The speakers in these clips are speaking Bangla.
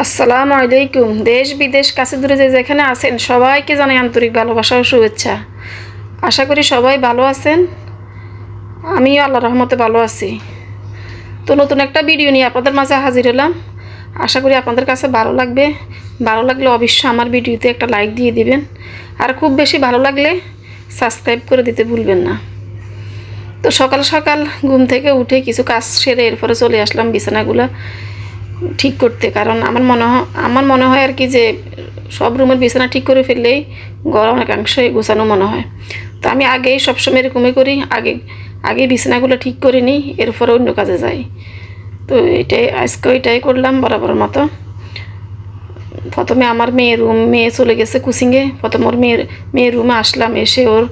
আসসালামু আলাইকুম। দেশ বিদেশ কাছে দূরে যে যেখানে আছেন সবাইকে জানাই আন্তরিক ভালোবাসা ও শুভেচ্ছা। আশা করি সবাই ভালো আছেন। আমিও আল্লাহর রহমতে ভালো আছি। তো নতুন একটা ভিডিও নিয়ে আপনাদের মাঝে হাজির হলাম। আশা করি আপনাদের কাছে ভালো লাগবে। ভালো লাগলে অবশ্যই আমার ভিডিওতে একটা লাইক দিয়ে দিবেন। আর খুব বেশি ভালো লাগলে সাবস্ক্রাইব করে দিতে ভুলবেন না। তো সকাল সকাল ঘুম থেকে উঠে কিছু কাজ সেরে এরপরে চলে আসলাম বিছানাগুলো ঠিক করতে। কারণ আমার মনে হয় আর কি যে সব রুমের বিছানা ঠিক করে ফেললেই ঘর অনেকাংশই গোছানো মনে হয়। তো আমি আগেই সবসময় এরকমই করি, আগে বিছানাগুলো ঠিক করে নিই, এরপরে অন্য কাজে যাই। তো এটাই করলাম বরাবর মতো। প্রথমে আমার মেয়ে চলে গেছে কোচিংয়ে। প্রথম ওর মেয়ের রুমে আসলাম, এসে ওর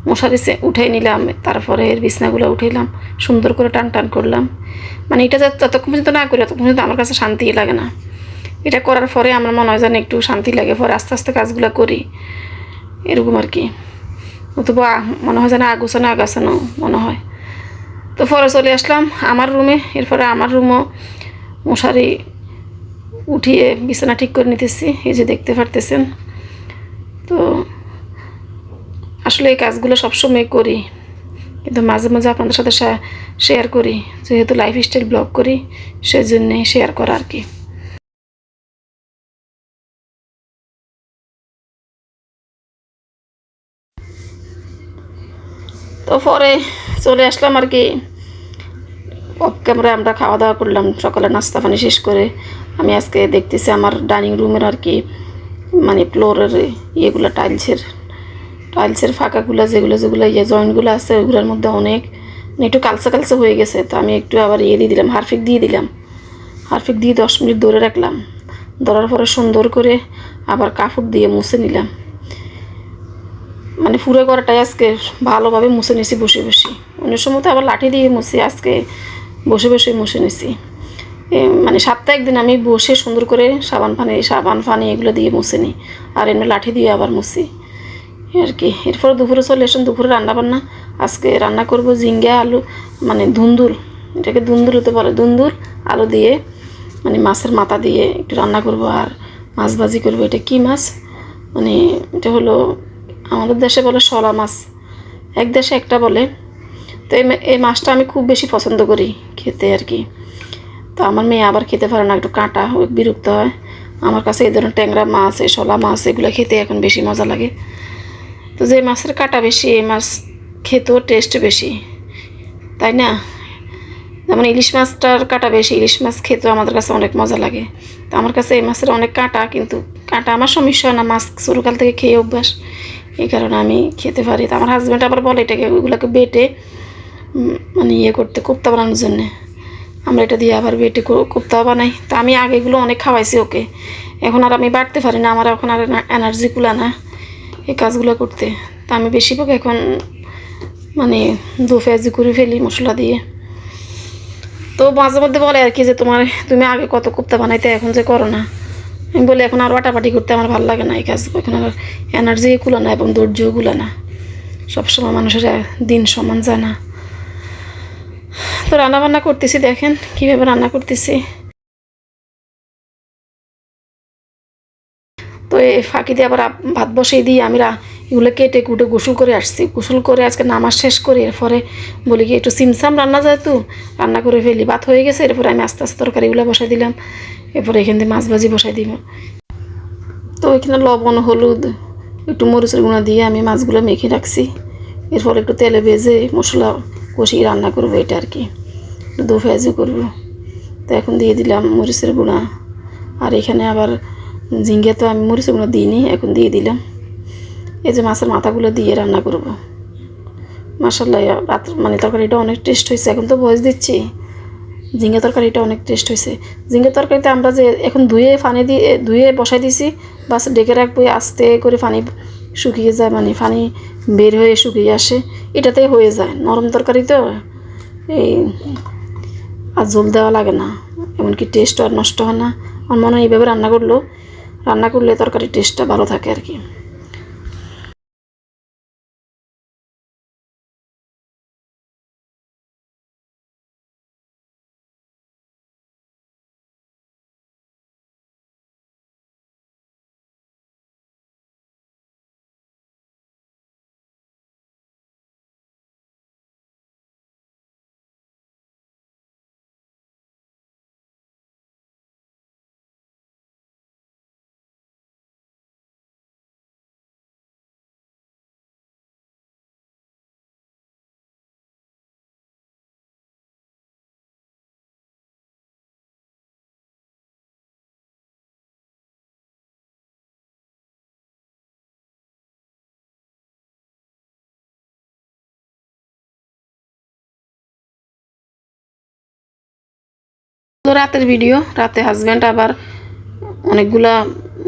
মশারি উঠাই নিলাম, তারপরে এর বিছনাগুলো উঠাইলাম, সুন্দর করে টান টান করলাম। মানে এটা যতক্ষণ পর্যন্ত না করি ততক্ষণ পর্যন্ত আমার কাছে শান্তিই লাগে না। এটা করার পরে আমার মনে হয় যেন একটু শান্তি লাগে, পরে আস্তে আস্তে কাজগুলো করি এরকম আর কি। অথবা মনে হয় যেন আগাছানো মনে হয়। তো পরে চলে আসলাম আমার রুমে। এরপরে আমার রুমও মশারি উঠিয়ে বিছানা ঠিক করে নিতেছি, এই যে দেখতে পারতেছেন। তো আসলে এই কাজগুলো সবসময় করি, কিন্তু মাঝে মাঝে আপনাদের সাথে শেয়ার করি, যেহেতু লাইফস্টাইল ব্লগ করি সেই জন্যে শেয়ার করা আর কি। তো পরে চলে আসলাম আর কি অফ ক্যামেরায়। আমরা খাওয়া দাওয়া করলাম, সকালে নাস্তা পানি শেষ করে আমি আজকে দেখতেছি আমার ডাইনিং রুমের আর কি মানে ফ্লোরের ইয়েগুলো টাইলসের ফাঁকাগুলো যেগুলো জয়েন্টগুলো আছে ওইগুলোর মধ্যে অনেক একটু কালচে হয়ে গেছে। তো আমি একটু আবার দিয়ে দিলাম, হারপিক দিয়ে 10 মিনিট ধরে রাখলাম। ধরার পরে সুন্দর করে আবার কাপড় দিয়ে মুছে নিলাম। মানে পুরো ঘরটাই আজকে ভালোভাবে মুছে নিছি বসে বসে। অন্য সময় তো আবার লাঠি দিয়ে মুছি, আজকে বসে বসে মুছে নিছি। মানে সপ্তাহে একদিন আমি বসে সুন্দর করে সাবান পানি এগুলো দিয়ে মুছে নিই, আর এমনি লাঠি দিয়ে আবার মুছি আর কি। এরপর দুপুরে চলে আসুন, দুপুরে রান্নাবান্না আজকে রান্না করব ঝিঙ্গা আলু, মানে ধুন্দুল, এটাকে ধুন্দুল হতে বলে, ধুন্দুল আলু দিয়ে মানে মাছের মাথা দিয়ে একটু রান্না করব, আর মাছ ভাজি করব। এটা কি মাছ, মানে এটা হলো আমাদের দেশে বলে শলা মাছ, এক দেশে একটা বলে। তো এই মাছটা আমি খুব বেশি পছন্দ করি খেতে আর কি। তো আমার মেয়ে আবার খেতে পারে না, একটু কাঁটা, বিরক্ত হয়। আমার কাছে এই ধরনের ট্যাংরা মাছ, এই শলা মাছ এগুলো খেতে এখন বেশি মজা লাগে। তো যে মাছের কাঁটা বেশি এই মাছ খেতেও টেস্ট বেশি, তাই না? যেমন ইলিশ মাছটার কাঁটা বেশি, ইলিশ মাছ খেতেও আমাদের কাছে অনেক মজা লাগে। তো আমার কাছে এই মাছের অনেক কাঁটা, কিন্তু কাঁটা আমার সমস্যা হয় না, মাছ ছোটোকাল থেকে খেয়ে অভ্যাস, এই কারণে আমি খেতে পারি। তো আমার হাজব্যান্ড আবার বলে এটাকে ওইগুলোকে বেটে মানে করতে, কোপ্তা বানানোর জন্যে। আমরা এটা দিয়ে আবার বেটে কোপ্তা বানাই। তো আমি আগে এগুলো অনেক খাওয়াইছি ওকে, এখন আর আমি বাড়তে পারি না, আমার এখন আর এনার্জি কুলা না এই কাজগুলো করতে। তা আমি বেশিরভাগ এখন মানে দু পেঁয়াজি করে ফেলি মশলা দিয়ে। তো মাঝে মধ্যে বলে আর কি যে তুমি আগে কত কোপ্তা বানাইতে, এখন যে করো না। আমি বলি এখন আর বাটাবাটি করতে আমার ভালো লাগে না, এই কাজ এখন আর এনার্জি কুলা না এবং ধৈর্যও কুলা না। সবসময় মানুষের দিন সমান যায় না। তো রান্নাবান্না করতেছি, দেখেন কীভাবে রান্না করতেছি। তো এই ফাঁকি দিয়ে আবার ভাত বসিয়ে দিয়ে আমি এগুলো কেটে কুটে গোসল করে আসছি। গোসল করে আজকে নামাজ শেষ করে এরপরে বলি কি একটু সিমসাম রান্না যায়, তো রান্না করে ফেলি। ভাত হয়ে গেছে, এরপরে আমি আস্তে আস্তে তরকারিগুলো বসাই দিলাম, এরপরে এখান থেকে মাছ ভাজি বসাই দিব। তো এখানে লবণ হলুদ একটু মরিচের গুঁড়া দিয়ে আমি মাছগুলো মেখে রাখছি। এরপর একটু তেলে ভেজে মশলা কষিয়ে রান্না করবো, এটা আর কি একটু দো পেঁয়াজি করবো। তো এখন দিয়ে দিলাম মরিচের গুঁড়া, আর এখানে আবার ঝিঙ্গে তো আমি মরিচের গুঁড়া দিইনি, এখন দিয়ে দিলাম। এই যে মাছের মাথাগুলো দিয়ে রান্না করব। মাশাআল্লাহ মানে তরকারিটা অনেক টেস্ট হয়েছে। এখন তো ভয়েস দিচ্ছি, ঝিঙ্গা তরকারিটা অনেক টেস্ট হয়েছে। ঝিঙ্গা তরকারিতে আমরা যে এখন ধুয়ে বসাই দিছি, বাস ডেকে রাখবো, আস্তে করে পানি শুকিয়ে যায়, মানে পানি বের হয়ে শুকিয়ে আসে, এটাতে হয়ে যায়। নরম তরকারি তো এই আর ঝোল দেওয়া লাগে না, এমনকি টেস্টও আর নষ্ট হয় না। আমার মনে হয় এইভাবে রান্না করলে তরকারির টেস্টটা ভালো থাকে আর কি। তো রাতের ভিডিও, রাতে হাজব্যান্ড আবার অনেকগুলা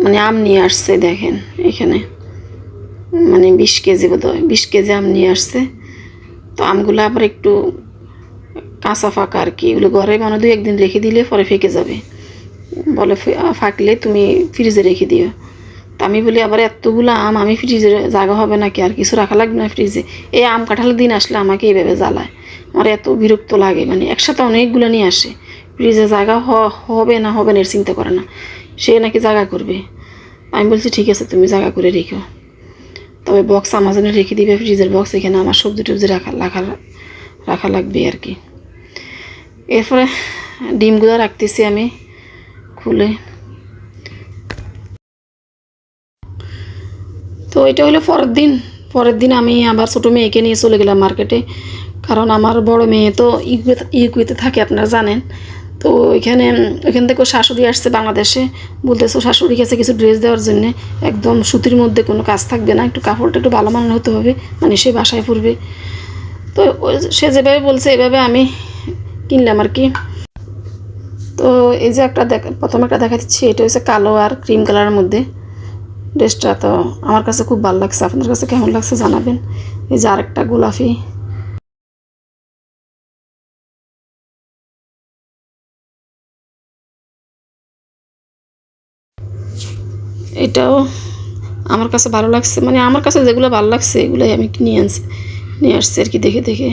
মানে আম নিয়ে আসছে দেখেন এখানে, মানে 20 কেজি বোধহয় 20 কেজি আম নিয়ে আসছে। তো আমগুলো আবার একটু কাঁচা ফাঁকা আর কি, এগুলো ঘরে মানে 2-1 দিন রেখে দিলে পরে ফেঁকে যাবে, বলে ফাঁকলে তুমি ফ্রিজে রেখে দিও। তো আমি বলি আবার এতগুলো আম আমি ফ্রিজে জায়গা হবে নাকি, আর কিছু রাখা লাগবে না ফ্রিজে, এই আম কাঁঠালের দিন আসলে আমাকে এইভাবে জ্বালায়, আমার এত বিরক্ত লাগে, মানে একসাথে অনেকগুলো নিয়ে আসে, ফ্রিজে জায়গা হবে না হবে না এর চিন্তা করে না, সে নাকি জায়গা করবে। আমি বলছি ঠিক আছে তুমি জায়গা করে রেখো, তবে বক্স আমাজনে রেখে দিবে, ফ্রিজের বক্স, এখানে আমার সবজি টবজি রাখা লাগবে আর কি। এরপরে ডিমগুলো রাখতেছি আমি খুলে। তো এটা হলো পরের দিন আমি আবার ছোটো মেয়েকে নিয়ে চলে গেলাম মার্কেটে, কারণ আমার বড় মেয়ে তো ইউকুয়েতে থাকে আপনারা জানেন। তো ওইখান থেকে শাশুড়ি আসছে বাংলাদেশে, বলতেছে শাশুড়ি কাছে কিছু ড্রেস দেওয়ার জন্যে, একদম সুতির মধ্যে কোনো কাজ থাকবে না, একটু কাপড়টা একটু ভালো মানের হতে হবে, মানে সে বাসায় পড়বে। তো সে যেভাবে বলছে এভাবে আমি কিনলাম আর কি। তো এই যে প্রথমে একটা দেখা দিচ্ছি, এটা হচ্ছে কালো আর ক্রিম কালারের মধ্যে ড্রেসটা, তো আমার কাছে খুব ভালো লাগছে, আপনার কাছে কেমন লাগছে জানাবেন। এই যে আরেকটা গোলাপি, এটাও আমার কাছে ভালো লাগছে, মানে আমার কাছে যেগুলো ভালো লাগছে এগুলোই আমি নিয়ে আসছি আর কি দেখে দেখে।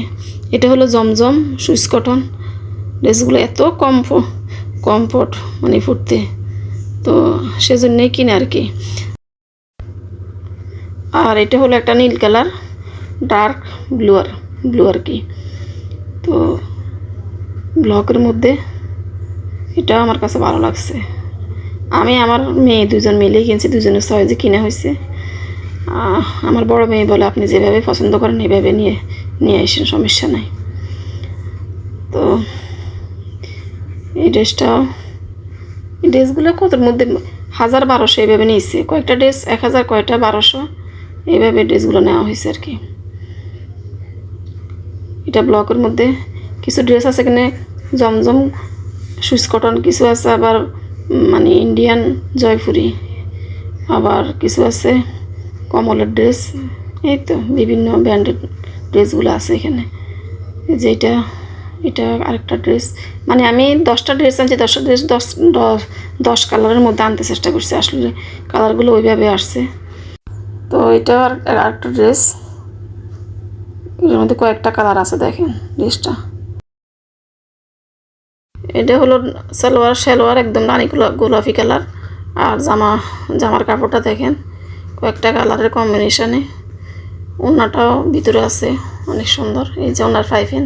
এটা হলো জমজম সুইস কটন, ড্রেসগুলো এত কমফোর্ট মানে ফুটতে, তো সেজন্যই কিনে আর কি। আর এটা হলো একটা নীল কালার ডার্ক ব্লু আর কি, তো ব্লকের মধ্যে, এটা আমার কাছে ভালো লাগছে। আমি আমার মেয়ে দুজন মিলেই কিনছি, দুজনের সাইজে কিনা হয়েছে। আমার বড় মেয়ে বলে আপনি যেভাবে পছন্দ করেন এভাবে নিয়ে আসেন, সমস্যা নাই। তো এই ড্রেসগুলো কতর মধ্যে 1000-1200 এইভাবে নিয়েছে, কয়েকটা ড্রেস 1000, কয়েকটা 1200, এইভাবে ড্রেসগুলো নেওয়া হয়েছে আর কি। এটা ব্লকের মধ্যে কিছু ড্রেস আছে, এখানে জমজম সুইস কটন কিছু আছে, আবার মানে ইন্ডিয়ান জয়পুরি, আবার কিছু আছে কমলের ড্রেস, এই তো বিভিন্ন ব্র্যান্ডের ড্রেসগুলো আছে এখানে। এই যে এটা আরেকটা ড্রেস, মানে আমি 10টা ড্রেস আনছি, 10টা ড্রেস 10 কালারের মধ্যে আনতে চেষ্টা করছি, আসলে কালারগুলো ওইভাবে আসছে। তো এটা আরেকটা ড্রেস, এর মধ্যে কয়েকটা কালার আছে দেখেন ড্রেসটা। এটা হলো সালোয়ার একদম রানী গোলাপি কালার, আর জামার কাপড়টা দেখেন কয়েকটা কালারের কম্বিনেশনে, ওড়নাটাও ভিতরে আছে অনেক সুন্দর, এই যে ওড়নার পাইপিং।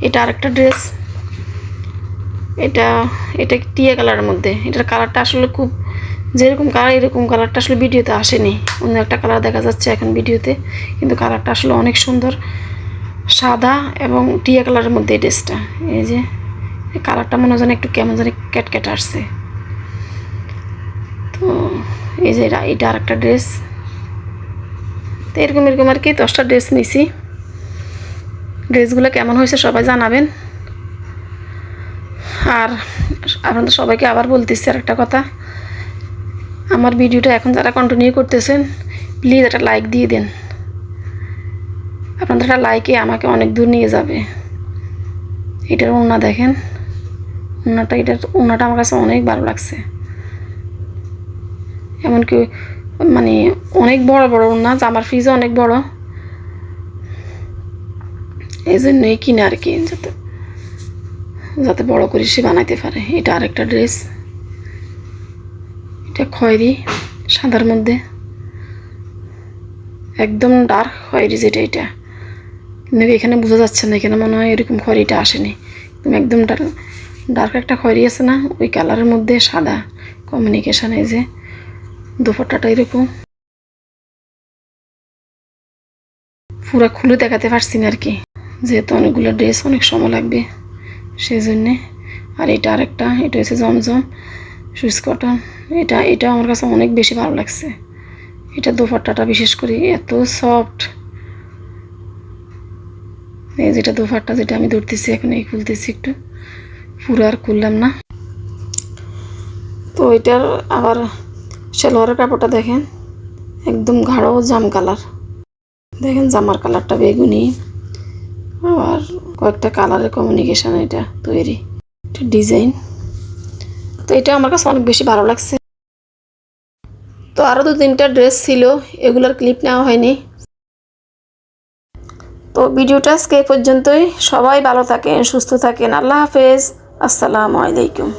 এটা আরেকটা ড্রেস, এটা টিয়া কালারের মধ্যে, এটার কালারটা আসলে খুব যেরকম কালার এরকম কালারটা আসলে ভিডিওতে আসেনি, অন্য একটা কালার দেখা যাচ্ছে এখন ভিডিওতে, কিন্তু কালারটা আসলে অনেক সুন্দর, সাদা এবং টিয়া কালারের মধ্যে এই ড্রেসটা। এই যে কালারটা মনে হয় একটু কেমন জানি ক্যাট আসছে। তো এই যে এটা আরেকটা ড্রেস, তো এরকম আর কি 10টা ড্রেস নিছি। ড্রেসগুলো কেমন হয়েছে সবাই জানাবেন। আর আপনাদের সবাইকে আবার বলতেছি আর একটা কথা, আমার ভিডিওটা এখন যারা কন্টিনিউ করতেছেন প্লিজ একটা লাইক দিয়ে দেন, আপনাদের একটা লাইকে আমাকে অনেক দূর নিয়ে যাবে। এটার ওড়না দেখেন, ওড়নাটা আমার কাছে অনেক ভালো লাগছে, এমনকি মানে অনেক বড় ওড়না, জামার ফ্রিজও অনেক বড়, এই জন্যই কিনে আর কি, যাতে বড় করে সে বানাইতে পারে। এটা আরেকটা ড্রেস, এটা খয়েরি সাদার মধ্যে, একদম ডার্ক খয়েরি, যেটা এটা কিন্তু এখানে বোঝা যাচ্ছে না, এখানে মনে হয় এরকম খয়েরিটা আসেনি, একদম ডার্ক একটা খয়েরি আছে না, ওই কালারের মধ্যে সাদা কমিউনিকেশন। এই যে দুপাট্টাটা এরকম, পুরো খুলে দেখাতে পারছি না আর কি, যেহেতু অনেকগুলো ড্রেস অনেক সময় লাগবে সেই জন্যে। আর এটা আরেকটা, এটা হচ্ছে জমজম সুইস কটন, এটা আমার কাছে অনেক বেশি ভালো লাগছে, এটা দুপাট্টাটা বিশেষ করে এত সফট, এই যেটা দোপাট্টা, যেটা আমি ধরতেছি এখন, এই খুলতেছি একটু, পুরো আর খুললাম না। তো এটার আবার সালোয়ারের কাপড়টা দেখেন, একদম গাঢ় জাম কালার। দেখেন জামার কালারটা বেগুনি, আর কয়েকটা কালারের কমিউনিকেশন এটা তৈরি, এটা ডিজাইন। তো এটা আমার কাছে অনেক বেশি ভালো লাগছে। তো আরও 2-3টা ড্রেস ছিল, এগুলোর ক্লিপ নেওয়া হয়নি। তো ভিডিওটা আজকে এই পর্যন্তই। সবাই ভালো থাকেন, সুস্থ থাকেন। আল্লাহ হাফেজ, আসসালামু আলাইকুম।